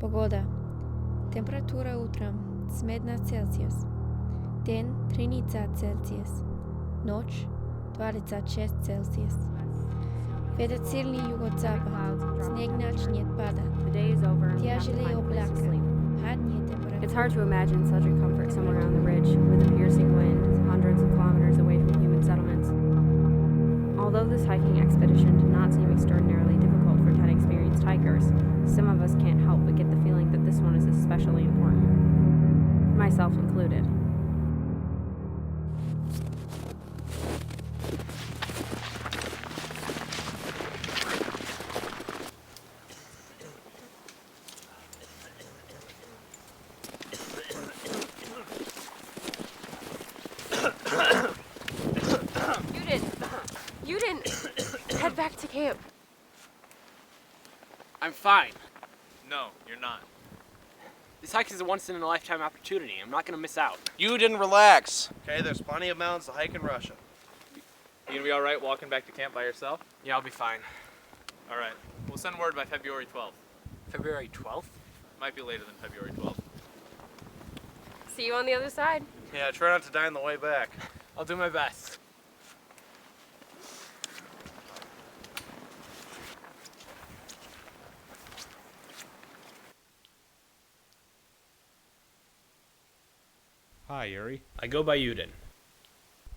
Погода. Температура утром 7 Цельсиус. День 13 Цельсиус. Ночь 26 Цельсиус. Ветер сильный юго-запад. Снег начнет падать. Тяжелые облака. Паднет температура. It's hard to imagine such a comfort somewhere on the ridge, with a piercing wind, hundreds of kilometers away from human settlements. Although this hiking expedition did not seem extraordinarily difficult for 10 experienced hikers, some of us can't help but get the feeling that this one is especially important. Myself included. You didn't head back to camp. I'm fine. No, you're not. This hike is a once-in-a-lifetime opportunity. I'm not gonna miss out. You didn't relax. Okay, there's plenty of mountains to hike in Russia. You gonna be all right walking back to camp by yourself? Yeah, I'll be fine. All right. We'll send word by February 12th. February 12th? Might be later than February 12th. See you on the other side. Yeah, try not to die on the way back. I'll do my best. Hi, Yuri. I go by Yudin.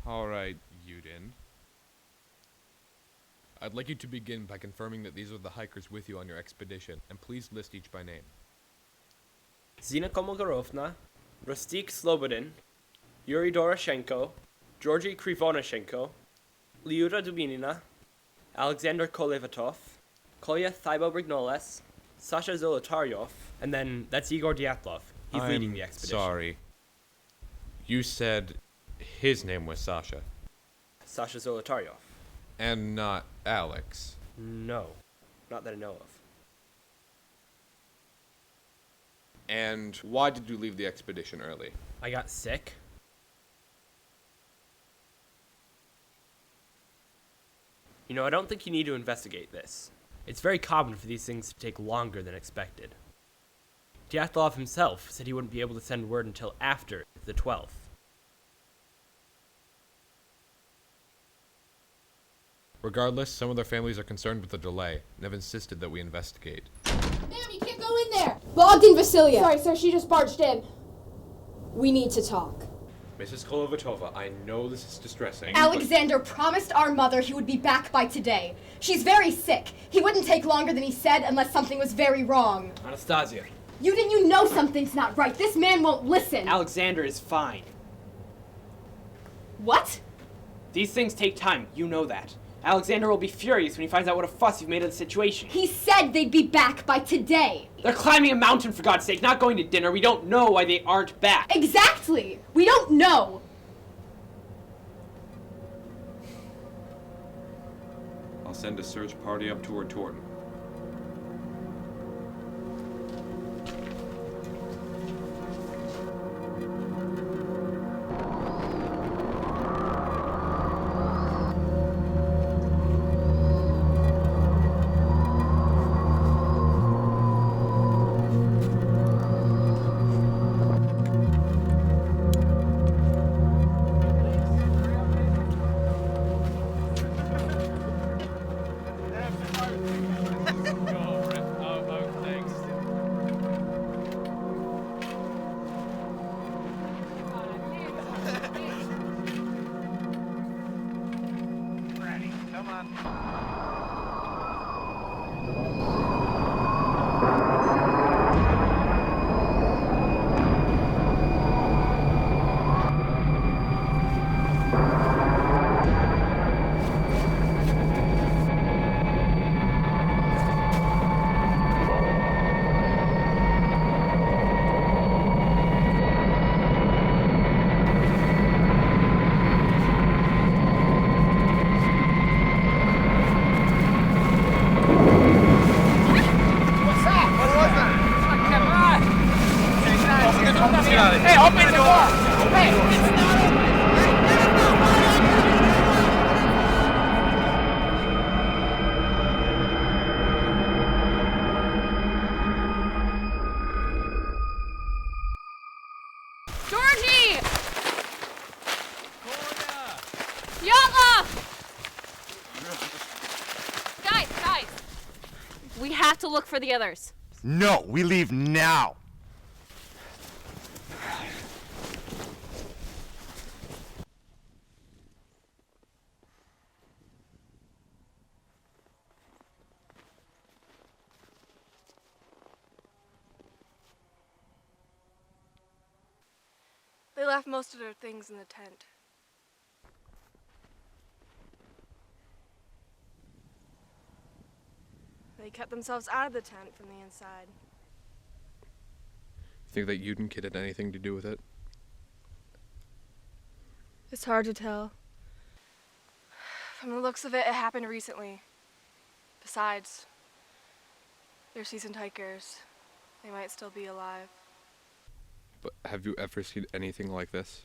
All right, Yudin. I'd like you to begin by confirming that these are the hikers with you on your expedition, and please list each by name. Zina Kolmogorovna, Rustik Slobodin, Yuri Doroshenko, Georgiy Krivonischenko, Lyuda Dubinina, Alexander Kolevatov, Kolya Thibeaux Brignolles, Sasha Zolotaryov, and then that's Igor Dyatlov. He's leading the expedition. Sorry. You said his name was Sasha. Sasha Zolotaryov. And not Alex. No, not that I know of. And why did you leave the expedition early? I got sick. You know, I don't think you need to investigate this. It's very common for these things to take longer than expected. Dyatlov himself said he wouldn't be able to send word until after the 12th. Regardless, some of their families are concerned with the delay and have insisted that we investigate. Ma'am, you can't go in there! Bogdan Vasiliev! Sorry, sir, she just barged in. We need to talk. Mrs. Kolevatova, I know this is distressing. Alexander promised our mother he would be back by today. She's very sick. He wouldn't take longer than he said unless something was very wrong. Anastasia. You know something's not right. This man won't listen. Alexander is fine. What? These things take time, you know that. Alexander will be furious when he finds out what a fuss you've made of the situation. He said they'd be back by today. They're climbing a mountain, for God's sake, not going to dinner. We don't know why they aren't back. Exactly! We don't know! I'll send a search party up toward Torton. We have to look for the others. No, we leave now. They left most of their things in the tent. They kept themselves out of the tent from the inside. Think that Yudin kid had anything to do with it? It's hard to tell. From the looks of it, it happened recently. Besides, they're seasoned hikers. They might still be alive. But have you ever seen anything like this?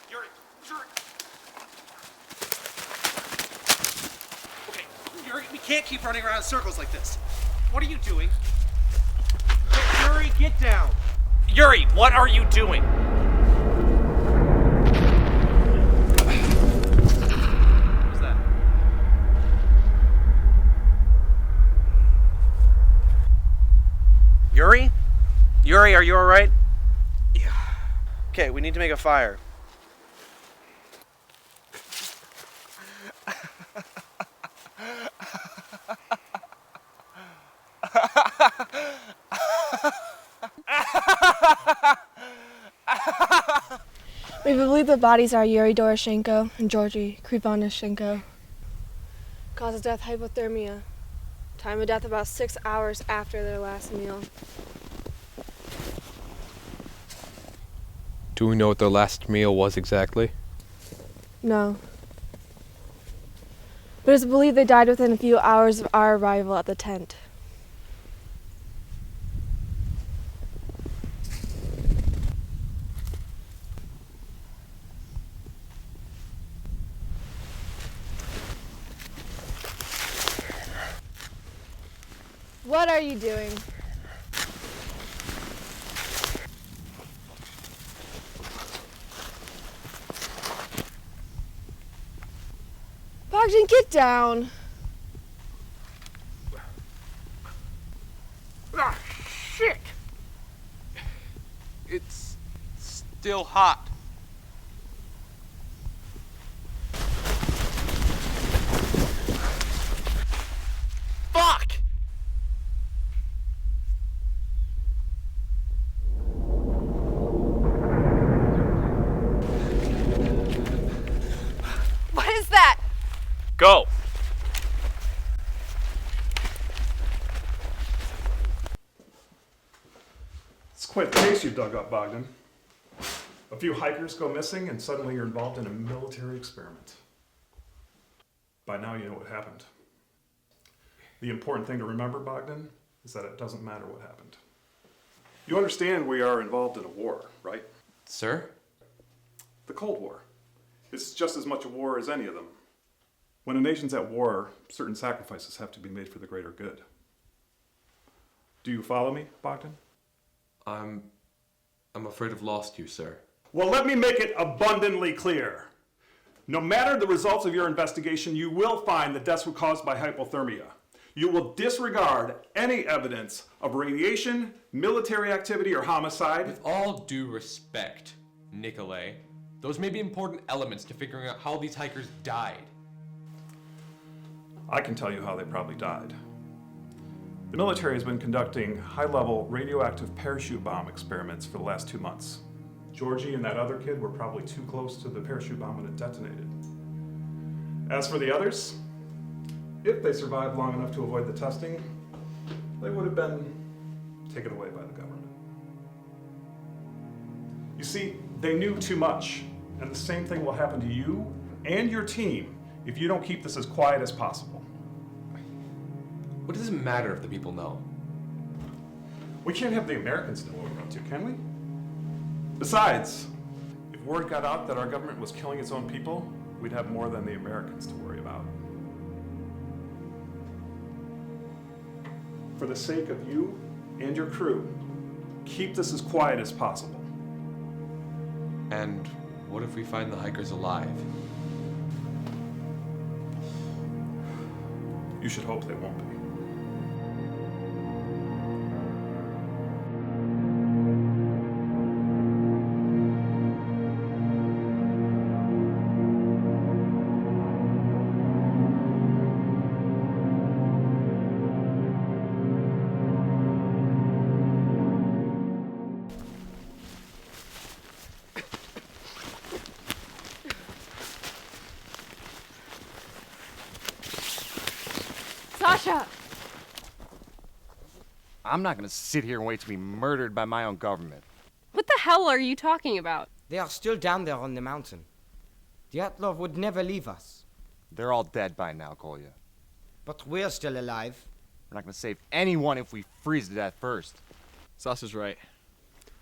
Yuri! Okay, Yuri, we can't keep running around in circles like this. What are you doing? Yuri, get down! Yuri, what are you doing? What's that? Yuri? Yuri, are you alright? Yeah. Okay, we need to make a fire. We believe the bodies are Yuri Doroshenko and Georgiy Krivonischenko. Cause of death, hypothermia. Time of death about 6 hours after their last meal. Do we know what their last meal was exactly? No. But it's believed they died within a few hours of our arrival at the tent. What are you doing? Bogdan, get down. Ah, shit! It's still hot. Fuck! What is that? Go! It's quite the case you've dug up, Bogdan. A few hikers go missing and suddenly you're involved in a military experiment. By now you know what happened. The important thing to remember, Bogdan, is that it doesn't matter what happened. You understand we are involved in a war, right? Sir? The Cold War. It's just as much a war as any of them. When a nation's at war, certain sacrifices have to be made for the greater good. Do you follow me, Bogdan? I'm afraid I've lost you, sir. Well, let me make it abundantly clear. No matter the results of your investigation, you will find that deaths were caused by hypothermia. You will disregard any evidence of radiation, military activity, or homicide. With all due respect, Nikolay, those may be important elements to figuring out how these hikers died. I can tell you how they probably died. The military has been conducting high-level radioactive parachute bomb experiments for the last 2 months. Georgiy and that other kid were probably too close to the parachute bomb when it detonated. As for the others, if they survived long enough to avoid the testing, they would have been taken away by the government. You see, they knew too much, and the same thing will happen to you and your team if you don't keep this as quiet as possible. What does it matter if the people know? We can't have the Americans know what we're up to, can we? Besides, if word got out that our government was killing its own people, we'd have more than the Americans to worry about. For the sake of you and your crew, Keep this as quiet as possible. And what if we find the hikers alive? You should hope they won't be. Sasha! I'm not gonna sit here and wait to be murdered by my own government. What the hell are you talking about? They are still down there on the mountain. Dyatlov would never leave us. They're all dead by now, Kolya. But we're still alive. We're not gonna save anyone if we freeze to death first. Sasha's right.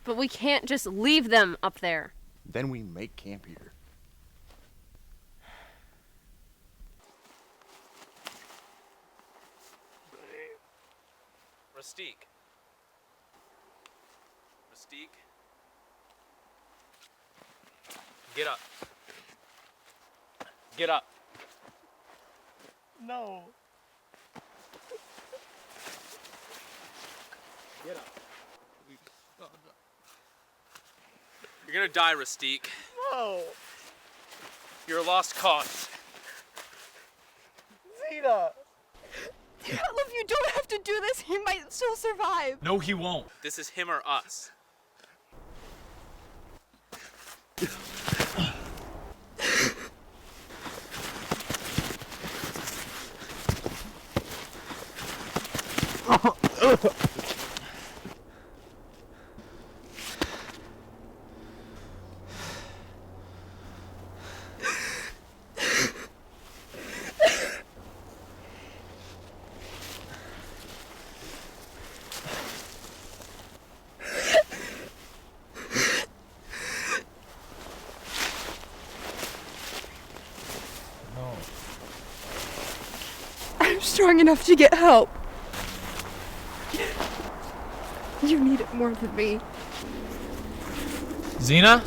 But we can't just leave them up there. Then we make camp here. Rustik. Rustik. Get up. Get up. No. Get up. You're gonna die, Rustik. No. You're a lost cause. Zina. Dyatlov, you don't have to do this. He might still survive. No, he won't. This is him or us. I'm strong enough to get help. You need it more than me. Zina?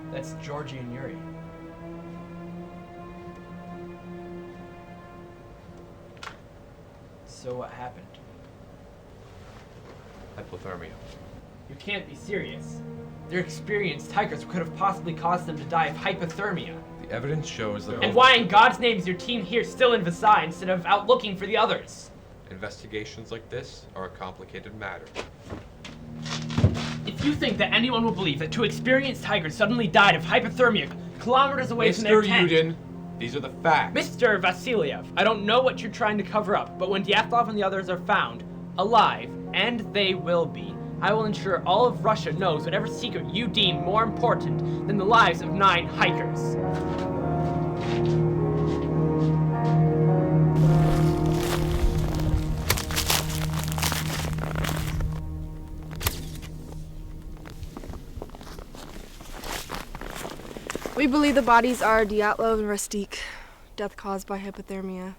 That's Georgiy and Yuri. So what happened? Hypothermia. You can't be serious. Their experienced hikers could have possibly caused them to die of hypothermia. The evidence shows that. And why in God's name is your team here still in Versailles instead of out looking for the others? Investigations like this are a complicated matter. If you think that anyone will believe that two experienced hikers suddenly died of hypothermia kilometers away from their tent... Mr. Yudin, these are the facts. Mr. Vasiliev, I don't know what you're trying to cover up, but when Dyatlov and the others are found, alive, and they will be, I will ensure all of Russia knows whatever secret you deem more important than the lives of 9 hikers. We believe the bodies are Dyatlov and Rustik. Death caused by hypothermia.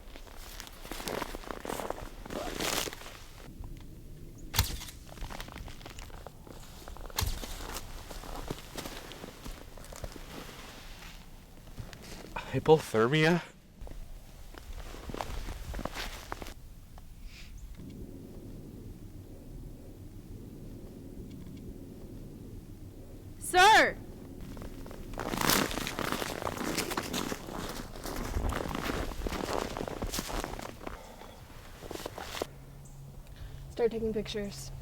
Hypothermia? Sir! Start taking pictures.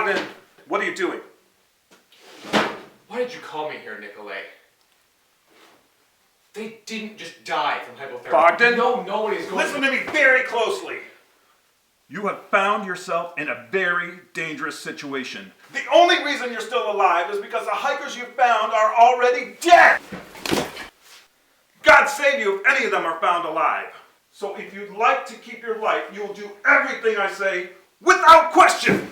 Bogdan, what are you doing? Why did you call me here, Nikolay? They didn't just die from hypothermia. Bogdan? No, nobody's going Listen to me very closely. You have found yourself in a very dangerous situation. The only reason you're still alive is because the hikers you found are already dead! God save you if any of them are found alive. So if you'd like to keep your life, you will do everything I say without question!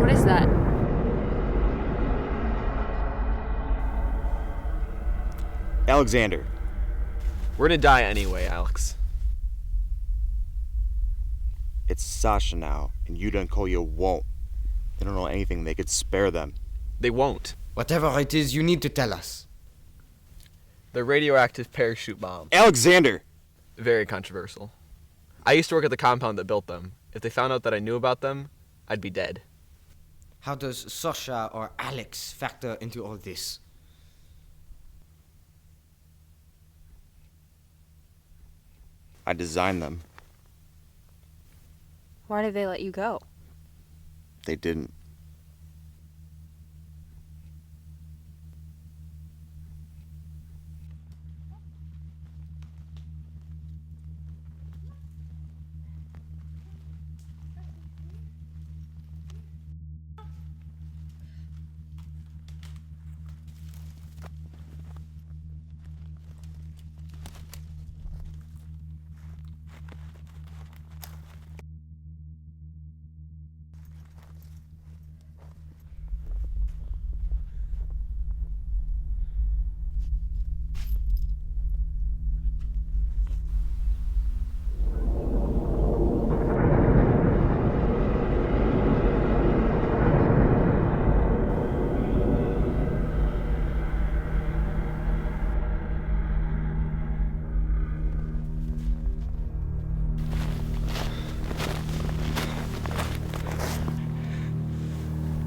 What is that? Alexander. We're gonna die anyway, Alex. It's Sasha now, and Yuda and Kolya won't. They don't know anything. They could spare them. They won't. Whatever it is, you need to tell us. The radioactive parachute bomb. Alexander! Very controversial. I used to work at the compound that built them. If they found out that I knew about them, I'd be dead. How does Sasha or Alex factor into all this? I designed them. Why did they let you go? They didn't.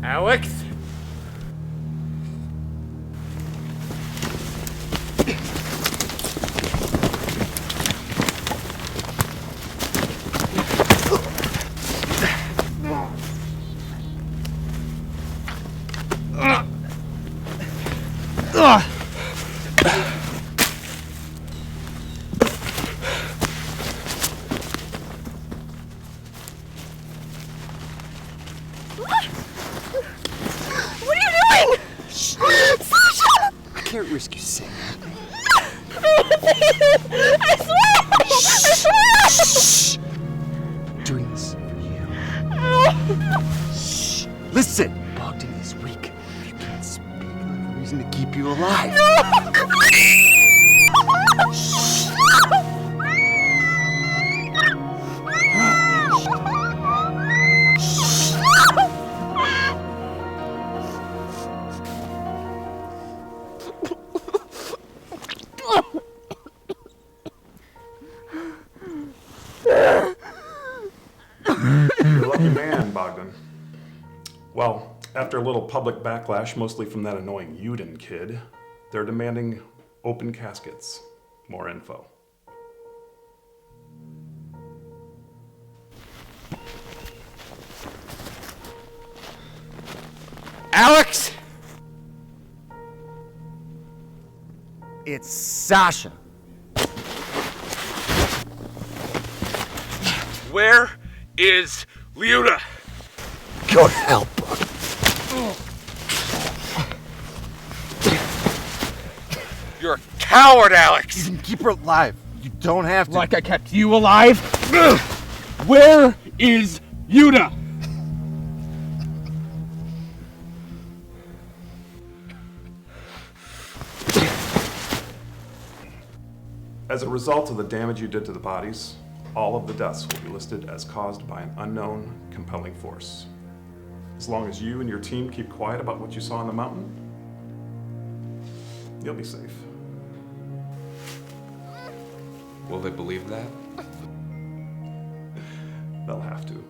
Alex? Risk you saying anything. I swear! I swear! Shh! Doing this for you. Shh! Listen! Bogdan is weak. If you can't speak, I have a reason to keep you alive. You're a lucky man, Bogdan. Well, after a little public backlash, mostly from that annoying Yudin kid, they're demanding open caskets. More info. Alex! It's Sasha. Where is Lyuda? Go to hell, Bogdan. You're a coward, Alex! You can keep her alive. You don't have to. Like I kept you alive? Where is Yuda? As a result of the damage you did to the bodies, all of the deaths will be listed as caused by an unknown, compelling force. As long as you and your team keep quiet about what you saw on the mountain, you'll be safe. Will they believe that? They'll have to.